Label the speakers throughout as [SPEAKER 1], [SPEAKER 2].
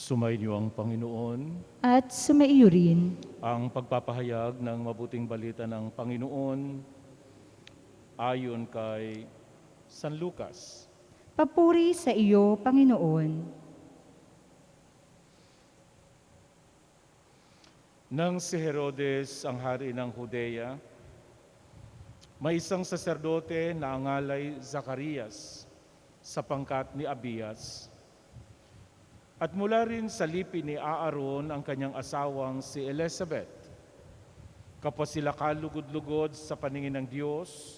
[SPEAKER 1] Sumainyo ang Panginoon,
[SPEAKER 2] At sumaiyo rin.
[SPEAKER 1] ang pagpapahayag ng mabuting balita ng Panginoon ayon kay San Lucas.
[SPEAKER 2] Papuri sa iyo, Panginoon.
[SPEAKER 1] Nang si Herodes ang hari ng Judea, may isang saserdote na angalay Zacarias sa pangkat ni Abias. At mula rin sa lipi ni Aaron ang kanyang asawang si Elizabeth. Kapwa sila kalugod-lugod sa paningin ng Diyos,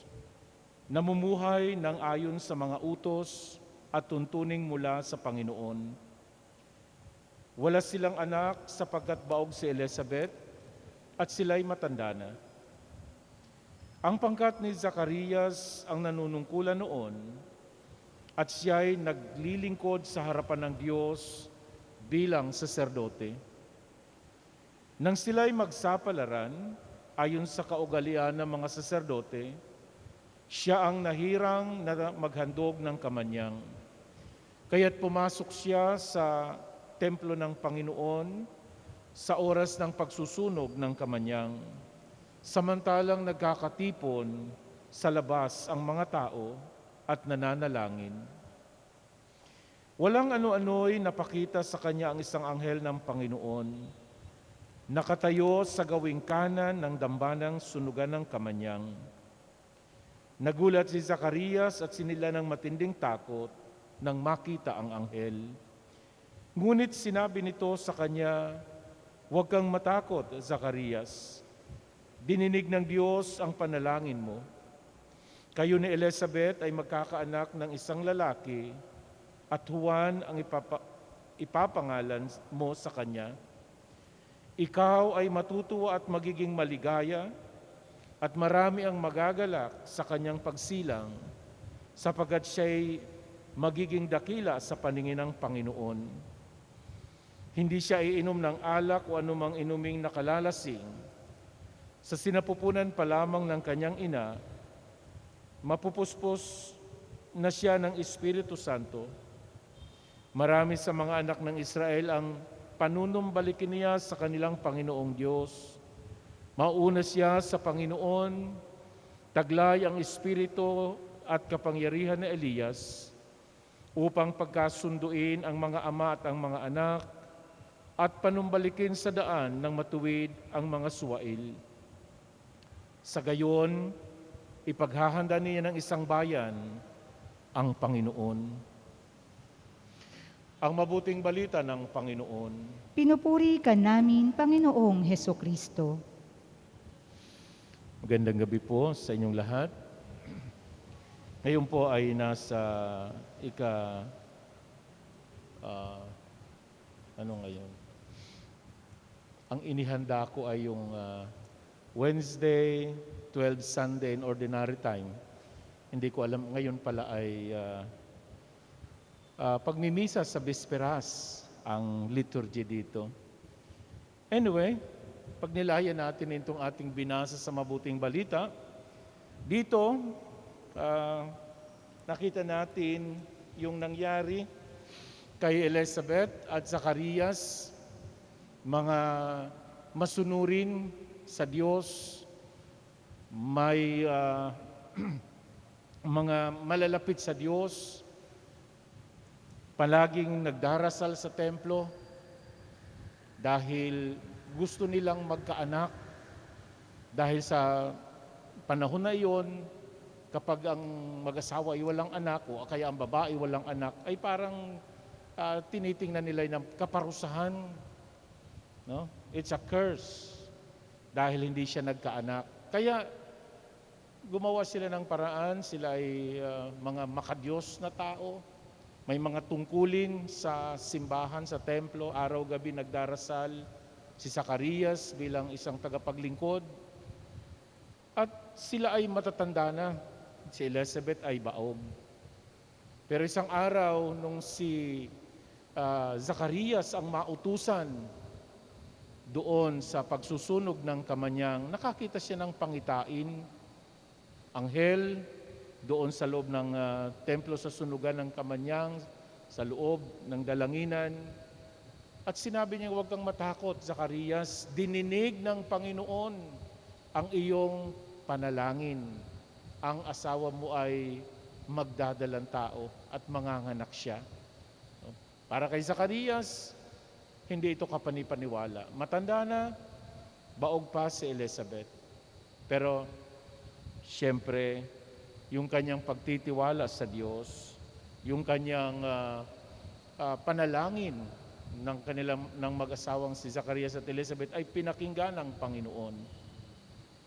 [SPEAKER 1] namumuhay ng ayon sa mga utos at tuntuning mula sa Panginoon. Wala silang anak sapagkat baog si Elizabeth at sila'y matanda na. Ang pangkat ni Zacarias ang nanunungkulan noon at siya'y naglilingkod sa harapan ng Diyos bilang saserdote. Nang sila'y magsapalaran, ayon sa kaugalian ng mga saserdote, siya ang nahirang na maghandog ng kamanyang. Kaya't pumasok siya sa templo ng Panginoon sa oras ng pagsusunog ng kamanyang, samantalang nagkakatipon sa labas ang mga tao at nananalangin. Walang ano-ano'y napakita sa kanya ang isang anghel ng Panginoon, nakatayo sa gawing kanan ng dambanang sunugan ng kamanyang. Nagulat si Zacarias at sinila ng matinding takot nang makita ang anghel. Ngunit sinabi nito sa kanya, "Huwag kang matakot, Zacarias. Dininig ng Diyos ang panalangin mo. Kayo ni Elizabeth ay magkakaanak ng isang lalaki at Juan ang ipapangalan mo sa kanya. Ikaw ay matutuwa at magiging maligaya at marami ang magagalak sa kanyang pagsilang sapagkat siya'y magiging dakila sa paningin ng Panginoon. Hindi siya iinom ng alak o anumang inuming nakalalasing. Sa sinapupunan pa lamang ng kanyang ina, mapupuspos na siya ng Espiritu Santo. Marami sa mga anak ng Israel ang panunumbalikin niya sa kanilang Panginoong Diyos. Mauna siya sa Panginoon, taglay ang Espiritu at kapangyarihan ni Elias upang pagkasunduin ang mga ama at ang mga anak at panumbalikin sa daan ng matuwid ang mga suwail. Sa gayon, ipaghahanda niya ng isang bayan, ang Panginoon." Ang mabuting balita ng Panginoon.
[SPEAKER 2] Pinupuri ka namin, Panginoong Hesukristo.
[SPEAKER 1] Magandang gabi po sa inyong lahat. Ngayon po ay nasa ano ngayon? Ang inihanda ko ay yung Wednesday, 12 Sunday in Ordinary Time. Hindi ko alam, ngayon pala ay pagmimisa sa Bisperas ang liturgy dito. Anyway, pagnilayan natin itong ating binasa sa mabuting balita, dito nakita natin yung nangyari kay Elizabeth at Zacarias, mga masunurin sa Diyos, may mga malalapit sa Diyos, palaging nagdarasal sa templo dahil gusto nilang magkaanak. Dahil sa panahon na iyon, kapag ang mag-asawa ay walang anak o kaya ang babae walang anak, ay parang tinitingnan nila ng kaparusahan. No? It's a curse dahil hindi siya nagkaanak. Kaya gumawa sila ng paraan, sila ay mga makadiyos na tao. May mga tungkulin sa simbahan, sa templo, araw-gabi nagdarasal. Si Zacarias bilang isang tagapaglingkod. At sila ay matatanda na. Si Elizabeth ay baog. Pero isang araw, nung si Zacarias ang mautusan doon sa pagsusunog ng kamanyang, nakakita siya ng pangitain. Anghel, doon sa loob ng templo sa sunugan ng kamanyang, sa loob ng dalanginan. At sinabi niya, huwag kang matakot, Zacarias, dininig ng Panginoon ang iyong panalangin. Ang asawa mo ay magdadalang tao at manganganak siya. Para kay Zacarias, hindi ito kapanipaniwala. Matanda na, baog pa si Elizabeth. Pero, siyempre, yung kanyang pagtitiwala sa Diyos, yung kanyang panalangin ng mag-asawang si Zacarias at Elizabeth ay pinakinggan ng Panginoon.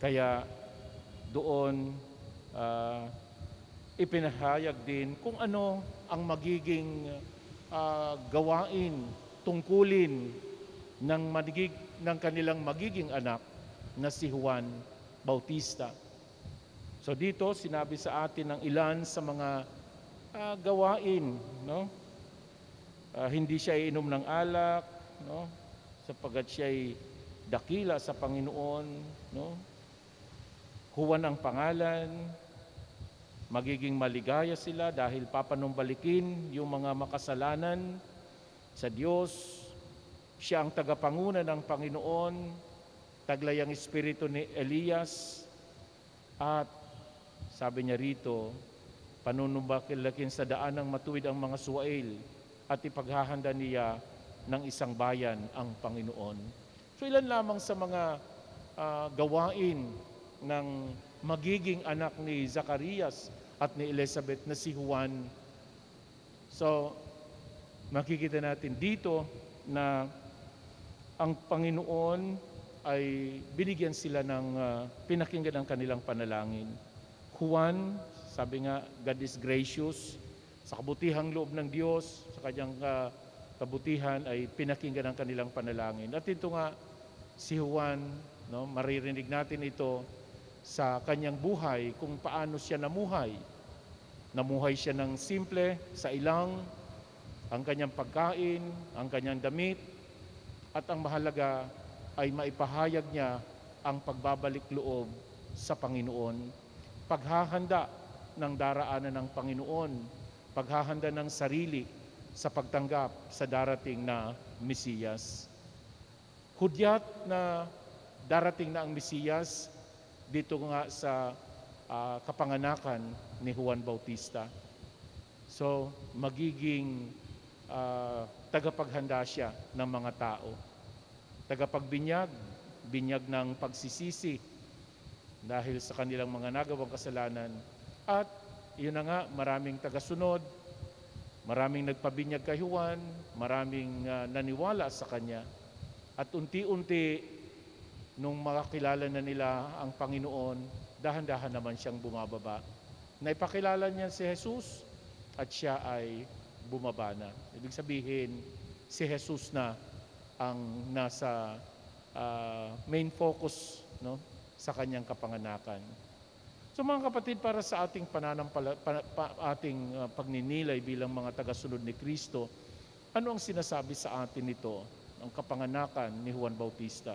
[SPEAKER 1] Kaya doon ipinahayag din kung ano ang magiging gawain, tungkulin ng kanilang magiging anak na si Juan Bautista. So dito sinabi sa atin ng ilan sa mga gawain, no? Hindi siya iinom ng alak, no? Sapagkat siya ay dakila sa Panginoon, no? Juan ang pangalan, magiging maligaya sila dahil papanumbalikin yung mga makasalanan sa Diyos. Siya ang tagapanguna ng Panginoon, taglay ang espiritu ni Elias, at sabi niya rito, panunumbakilakin sa daan ng matuwid ang mga suwail at ipaghahanda niya ng isang bayan ang Panginoon. So ilan lamang sa mga gawain ng magiging anak ni Zacarias at ni Elizabeth na si Juan. So makikita natin dito na ang Panginoon ay binigyan sila ng pinakinggan ng kanilang panalangin. Juan, sabi nga, God is gracious. Sa kabutihang loob ng Diyos, sa kanyang kabutihan ay pinakinggan ang kanilang panalangin. At ito nga, si Juan, no, maririnig natin ito sa kanyang buhay, kung paano siya namuhay. Namuhay siya ng simple, sa ilang, ang kanyang pagkain, ang kanyang damit, at ang mahalaga ay maipahayag niya ang pagbabalik loob sa Panginoon. Paghahanda ng daraanan ng Panginoon, paghahanda ng sarili sa pagtanggap sa darating na Mesiyas. Hudyat na darating na ang Mesiyas dito nga sa kapanganakan ni Juan Bautista. So, magiging tagapaghanda siya ng mga tao. Tagapagbinyag, binyag ng pagsisisi dahil sa kanilang mga nagawang kasalanan. At yun na nga, maraming tagasunod, maraming nagpabinyag kay Juan, maraming naniwala sa kanya. At unti-unti, nung makakilala na nila ang Panginoon, dahan-dahan naman siyang bumababa. Naipakilala niya si Jesus at siya ay bumaba na. Ibig sabihin, si Jesus na ang nasa main focus, no, sa kanyang kapanganakan. So mga kapatid, para sa ating pagninilay bilang mga tagasunod ni Kristo, ano ang sinasabi sa atin nito, ang kapanganakan ni Juan Bautista?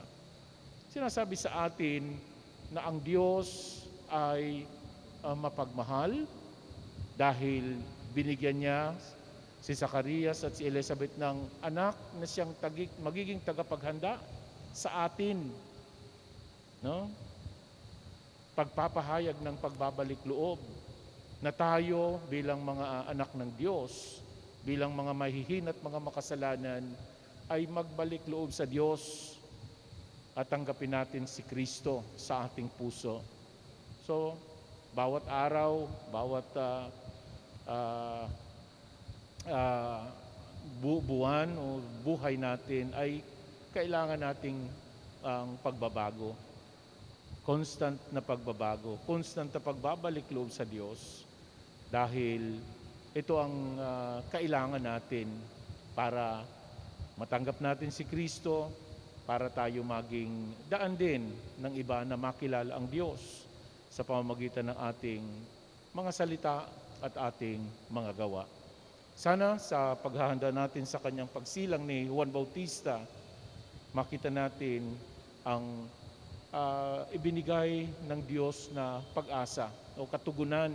[SPEAKER 1] Sinasabi sa atin na ang Diyos ay mapagmahal dahil binigyan niya si Zacarias at si Elizabeth ng anak na siyang magiging tagapaghanda sa atin. No? Pagpapahayag ng pagbabalik loob na tayo bilang mga anak ng Diyos, bilang mga mahihin at mga makasalanan, ay magbalik loob sa Diyos at tanggapin natin si Kristo sa ating puso. So, bawat araw, bawat buwan o buhay natin ay kailangan nating ang pagbabago. Constant na pagbabago, constant na pagbabalik loob sa Diyos, dahil ito ang kailangan natin para matanggap natin si Kristo, para tayo maging daan din ng iba na makilala ang Diyos sa pamamagitan ng ating mga salita at ating mga gawa. Sana sa paghahanda natin sa kanyang pagsilang ni Juan Bautista, makita natin ang ibinigay ng Diyos na pag-asa o katugunan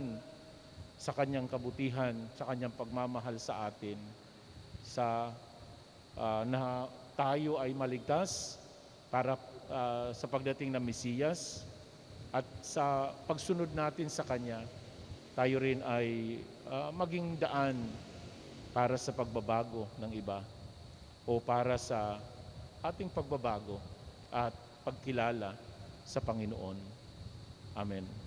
[SPEAKER 1] sa kanyang kabutihan, sa kanyang pagmamahal sa atin, sa na tayo ay maligtas para sa pagdating ng Mesiyas, at sa pagsunod natin sa Kanya, tayo rin ay maging daan para sa pagbabago ng iba o para sa ating pagbabago at pagkilala sa Panginoon. Amen.